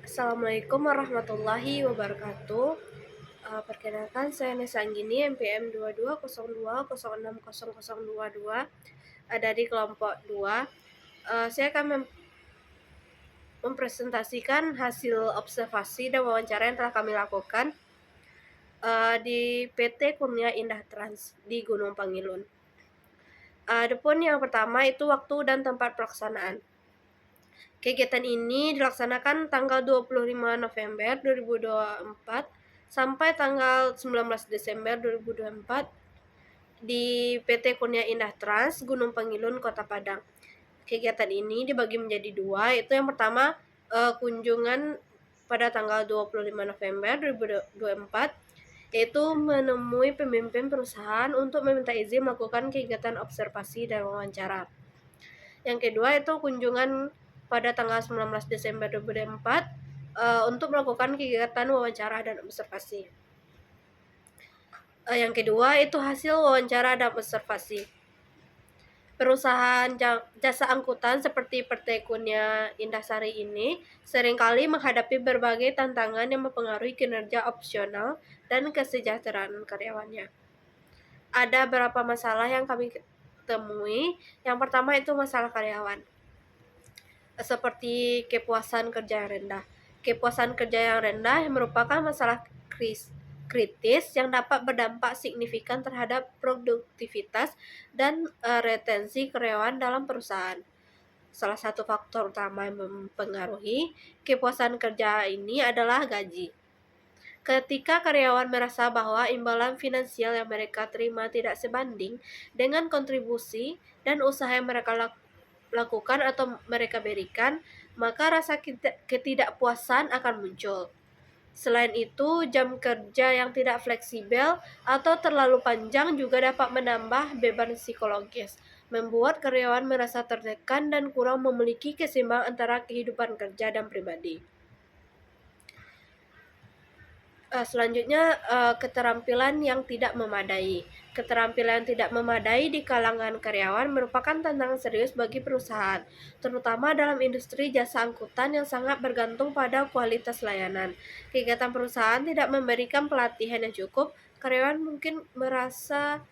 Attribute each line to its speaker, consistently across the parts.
Speaker 1: Assalamualaikum warahmatullahi wabarakatuh. Perkenalkan, saya Nesa Anggini, NPM 2202060022, dari kelompok 2. Saya akan mempresentasikan hasil observasi dan wawancara yang telah kami lakukan di PT Kurnia Indah Trans di Gunung Pangilun. Adapun yang pertama itu waktu dan tempat pelaksanaan. Kegiatan ini dilaksanakan tanggal 25 November 2024 sampai tanggal 19 Desember 2024 di PT Kurnia Indah Trans Gunung Pangilun, Kota Padang. Kegiatan ini dibagi menjadi dua, itu yang pertama kunjungan pada tanggal 25 November 2024, yaitu menemui pemimpin perusahaan untuk meminta izin melakukan kegiatan observasi dan wawancara. Yang kedua itu kunjungan pada tanggal 19 Desember 2024 untuk melakukan kegiatan wawancara dan observasi. Yang kedua itu hasil wawancara dan observasi. Perusahaan jasa angkutan seperti PT Kurnia Indahsari ini seringkali menghadapi berbagai tantangan yang mempengaruhi kinerja operasional dan kesejahteraan karyawannya. Ada beberapa masalah yang kami temui. Yang pertama itu masalah karyawan, seperti kepuasan kerja yang rendah. Kepuasan kerja yang rendah merupakan masalah kritis yang dapat berdampak signifikan terhadap produktivitas dan retensi karyawan dalam perusahaan. Salah satu faktor utama yang mempengaruhi kepuasan kerja ini adalah gaji. Ketika karyawan merasa bahwa imbalan finansial yang mereka terima tidak sebanding dengan kontribusi dan usaha yang mereka lakukan atau mereka berikan, maka rasa ketidakpuasan akan muncul. Selain itu, jam kerja yang tidak fleksibel atau terlalu panjang juga dapat menambah beban psikologis, membuat karyawan merasa tertekan dan kurang memiliki keseimbangan antara kehidupan kerja dan pribadi. Selanjutnya, keterampilan yang tidak memadai. Keterampilan yang tidak memadai di kalangan karyawan merupakan tantangan serius bagi perusahaan, terutama dalam industri jasa angkutan yang sangat bergantung pada kualitas layanan. Kegiatan perusahaan tidak memberikan pelatihan yang cukup, karyawan mungkin merasa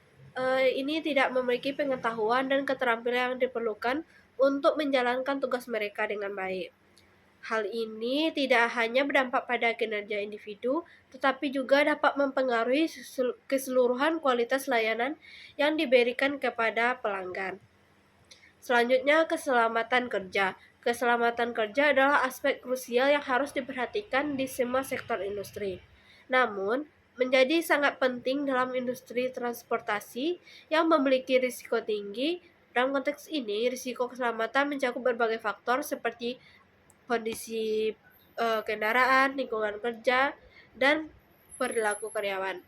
Speaker 1: ini tidak memiliki pengetahuan dan keterampilan yang diperlukan untuk menjalankan tugas mereka dengan baik. Hal ini tidak hanya berdampak pada kinerja individu, tetapi juga dapat mempengaruhi keseluruhan kualitas layanan yang diberikan kepada pelanggan. Selanjutnya, keselamatan kerja. Keselamatan kerja adalah aspek krusial yang harus diperhatikan di semua sektor industri. Namun, menjadi sangat penting dalam industri transportasi yang memiliki risiko tinggi. Dalam konteks ini, risiko keselamatan mencakup berbagai faktor seperti kondisi kendaraan, lingkungan kerja, dan perilaku karyawan.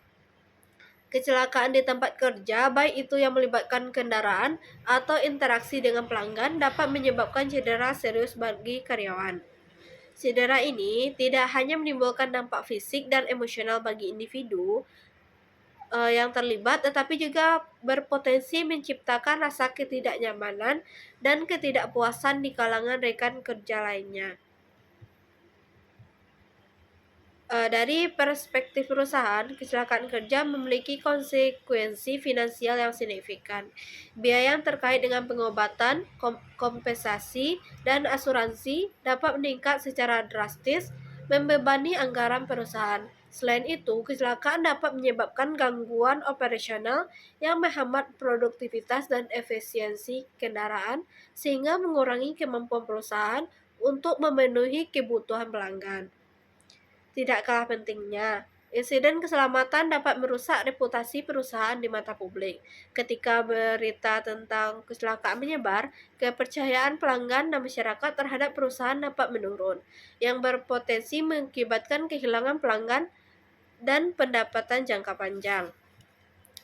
Speaker 1: Kecelakaan di tempat kerja, baik itu yang melibatkan kendaraan atau interaksi dengan pelanggan, dapat menyebabkan cedera serius bagi karyawan. Cedera ini tidak hanya menimbulkan dampak fisik dan emosional bagi individu yang terlibat, tetapi juga berpotensi menciptakan rasa ketidaknyamanan dan ketidakpuasan di kalangan rekan kerja lainnya. Dari perspektif perusahaan, kecelakaan kerja memiliki konsekuensi finansial yang signifikan. Biaya yang terkait dengan pengobatan, kompensasi, dan asuransi dapat meningkat secara drastis, membebani anggaran perusahaan. Selain itu, kecelakaan dapat menyebabkan gangguan operasional yang menghambat produktivitas dan efisiensi kendaraan, sehingga mengurangi kemampuan perusahaan untuk memenuhi kebutuhan pelanggan. Tidak kalah pentingnya, insiden keselamatan dapat merusak reputasi perusahaan di mata publik. Ketika berita tentang kecelakaan menyebar, kepercayaan pelanggan dan masyarakat terhadap perusahaan dapat menurun, yang berpotensi mengakibatkan kehilangan pelanggan dan pendapatan jangka panjang.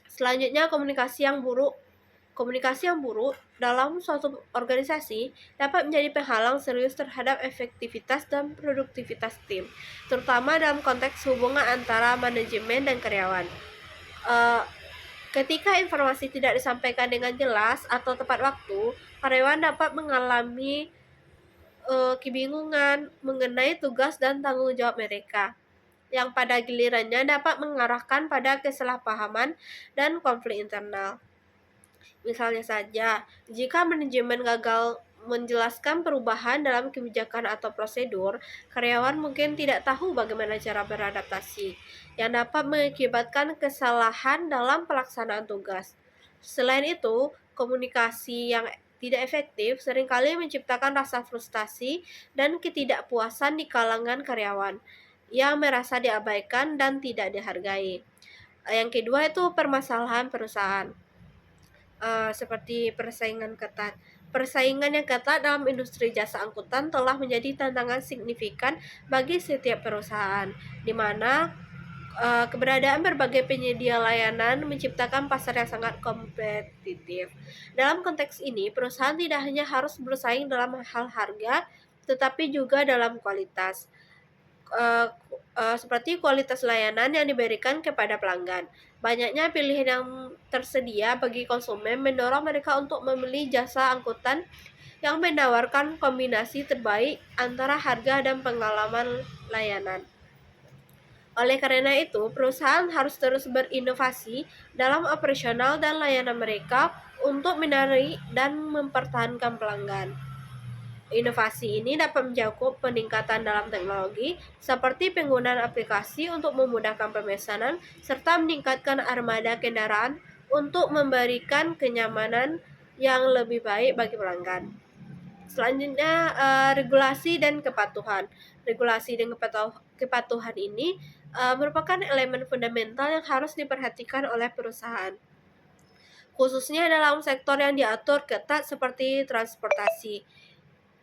Speaker 1: Selanjutnya, Komunikasi yang buruk dalam suatu organisasi dapat menjadi penghalang serius terhadap efektivitas dan produktivitas tim, terutama dalam konteks hubungan antara manajemen dan karyawan. Ketika informasi tidak disampaikan dengan jelas atau tepat waktu, karyawan dapat mengalami kebingungan mengenai tugas dan tanggung jawab mereka, yang pada gilirannya dapat mengarahkan pada kesalahpahaman dan konflik internal. Misalnya saja, jika manajemen gagal menjelaskan perubahan dalam kebijakan atau prosedur, karyawan mungkin tidak tahu bagaimana cara beradaptasi, yang dapat mengakibatkan kesalahan dalam pelaksanaan tugas. Selain itu, komunikasi yang tidak efektif seringkali menciptakan rasa frustasi dan ketidakpuasan di kalangan karyawan yang merasa diabaikan dan tidak dihargai. Yang kedua itu permasalahan perusahaan, seperti persaingan ketat. Persaingan yang ketat dalam industri jasa angkutan telah menjadi tantangan signifikan bagi setiap perusahaan, di mana keberadaan berbagai penyedia layanan menciptakan pasar yang sangat kompetitif. Dalam konteks ini, perusahaan tidak hanya harus bersaing dalam hal harga, tetapi juga dalam kualitas, seperti kualitas layanan yang diberikan kepada pelanggan. Banyaknya pilihan yang tersedia bagi konsumen mendorong mereka untuk membeli jasa angkutan yang menawarkan kombinasi terbaik antara harga dan pengalaman layanan. Oleh karena itu, perusahaan harus terus berinovasi dalam operasional dan layanan mereka untuk menarik dan mempertahankan pelanggan. Inovasi ini dapat mencakup peningkatan dalam teknologi, seperti penggunaan aplikasi untuk memudahkan pemesanan, serta meningkatkan armada kendaraan untuk memberikan kenyamanan yang lebih baik bagi pelanggan. Selanjutnya, regulasi dan kepatuhan. Regulasi dan kepatuhan ini merupakan elemen fundamental yang harus diperhatikan oleh perusahaan, khususnya dalam sektor yang diatur ketat seperti transportasi.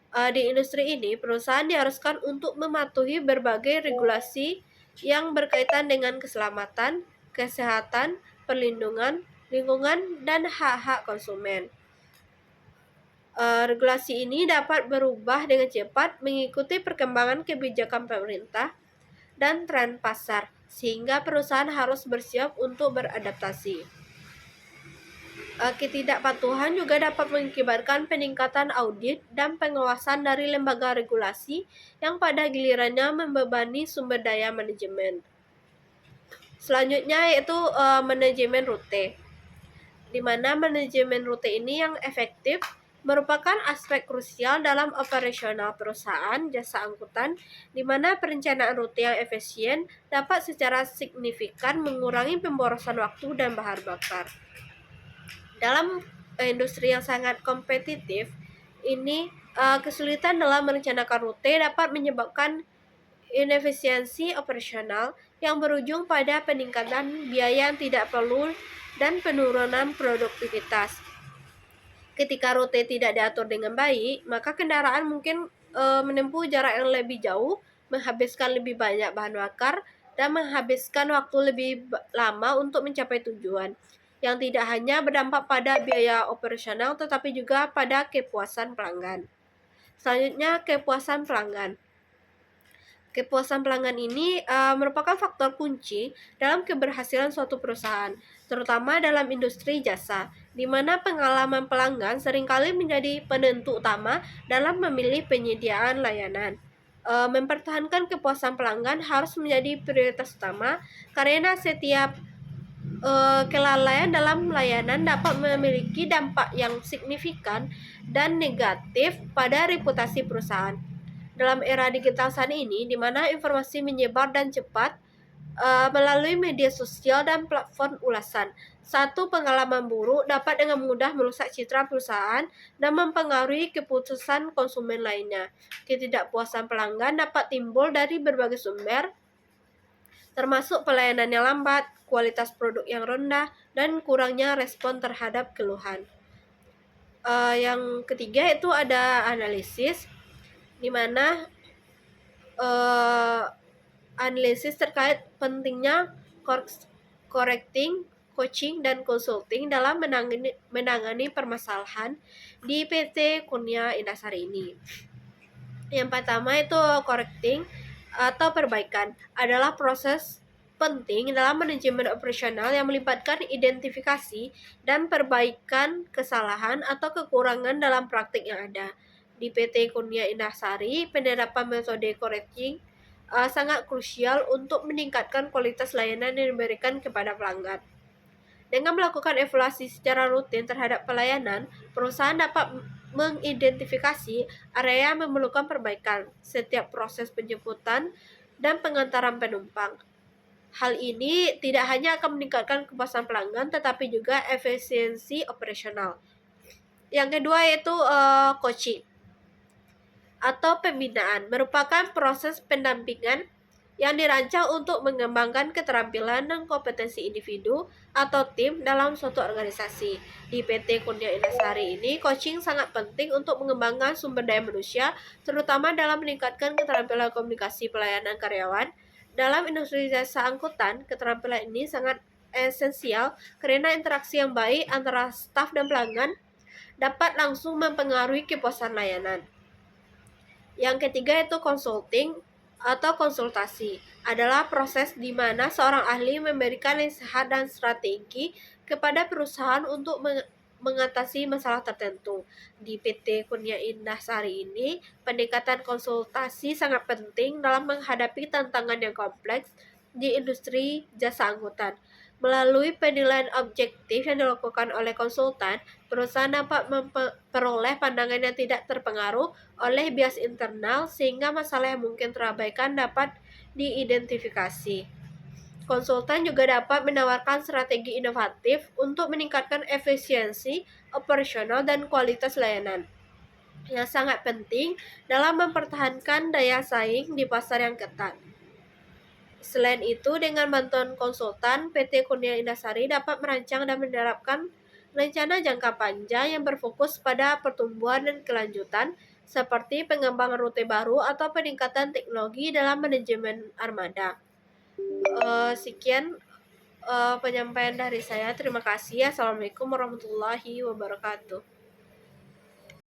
Speaker 1: Di industri ini, perusahaan diharuskan untuk mematuhi berbagai regulasi yang berkaitan dengan keselamatan, kesehatan, perlindungan lingkungan, dan hak-hak konsumen. Regulasi ini dapat berubah dengan cepat mengikuti perkembangan kebijakan pemerintah dan tren pasar, sehingga perusahaan harus bersiap untuk beradaptasi. Ketidakpatuhan juga dapat mengakibatkan peningkatan audit dan pengawasan dari lembaga regulasi yang pada gilirannya membebani sumber daya manajemen. Selanjutnya yaitu manajemen rute, di mana manajemen rute ini yang efektif merupakan aspek krusial dalam operasional perusahaan jasa angkutan, di mana perencanaan rute yang efisien dapat secara signifikan mengurangi pemborosan waktu dan bahan bakar. Dalam industri yang sangat kompetitif ini, kesulitan dalam merencanakan rute dapat menyebabkan inefisiensi operasional yang berujung pada peningkatan biaya yang tidak perlu dan penurunan produktivitas. Ketika rute tidak diatur dengan baik, maka kendaraan mungkin menempuh jarak yang lebih jauh, menghabiskan lebih banyak bahan bakar, dan menghabiskan waktu lebih lama untuk mencapai tujuan, yang tidak hanya berdampak pada biaya operasional tetapi juga pada kepuasan pelanggan. Selanjutnya, kepuasan pelanggan. Kepuasan pelanggan ini merupakan faktor kunci dalam keberhasilan suatu perusahaan, terutama dalam industri jasa, di mana pengalaman pelanggan seringkali menjadi penentu utama dalam memilih penyediaan layanan. Mempertahankan kepuasan pelanggan harus menjadi prioritas utama karena setiap kelalaian dalam layanan dapat memiliki dampak yang signifikan dan negatif pada reputasi perusahaan. Dalam era digital saat ini, di mana informasi menyebar dan cepat melalui media sosial dan platform ulasan, satu pengalaman buruk dapat dengan mudah merusak citra perusahaan dan mempengaruhi keputusan konsumen lainnya. Ketidakpuasan pelanggan dapat timbul dari berbagai sumber, termasuk pelayanan yang lambat, kualitas produk yang rendah, dan kurangnya respon terhadap keluhan. Yang ketiga itu ada analisis, di mana analisis terkait pentingnya correcting, coaching, dan consulting dalam menangani permasalahan di PT Kurnia Indasari ini. Yang pertama itu correcting atau perbaikan adalah proses penting dalam manajemen operasional yang melibatkan identifikasi dan perbaikan kesalahan atau kekurangan dalam praktik yang ada. Di PT Kurnia Indahsari, penerapan metode coaching sangat krusial untuk meningkatkan kualitas layanan yang diberikan kepada pelanggan. Dengan melakukan evaluasi secara rutin terhadap pelayanan, perusahaan dapat mengidentifikasi area yang memerlukan perbaikan setiap proses penjemputan dan pengantaran penumpang. Hal ini tidak hanya akan meningkatkan kepuasan pelanggan, tetapi juga efisiensi operasional. Yang kedua yaitu coaching atau pembinaan, merupakan proses pendampingan yang dirancang untuk mengembangkan keterampilan dan kompetensi individu atau tim dalam suatu organisasi. Di PT Kurnia Indahsari ini, coaching sangat penting untuk mengembangkan sumber daya manusia, terutama dalam meningkatkan keterampilan komunikasi pelayanan karyawan. Dalam industri jasa angkutan, keterampilan ini sangat esensial karena interaksi yang baik antara staf dan pelanggan dapat langsung mempengaruhi kepuasan layanan. Yang ketiga itu consulting atau konsultasi adalah proses di mana seorang ahli memberikan nasihat dan strategi kepada perusahaan untuk mengatasi masalah tertentu. Di PT Kurnia Indahsari ini, pendekatan konsultasi sangat penting dalam menghadapi tantangan yang kompleks di industri jasa angkutan. Melalui penilaian objektif yang dilakukan oleh konsultan, perusahaan dapat memperoleh pandangan yang tidak terpengaruh oleh bias internal sehingga masalah yang mungkin terabaikan dapat diidentifikasi. Konsultan juga dapat menawarkan strategi inovatif untuk meningkatkan efisiensi operasional dan kualitas layanan, yang sangat penting dalam mempertahankan daya saing di pasar yang ketat. Selain itu, dengan bantuan konsultan, PT Kurnia Indahsari dapat merancang dan menerapkan rencana jangka panjang yang berfokus pada pertumbuhan dan kelanjutan, seperti pengembangan rute baru atau peningkatan teknologi dalam manajemen armada. Sekian penyampaian dari saya. Terima kasih. Assalamualaikum warahmatullahi wabarakatuh.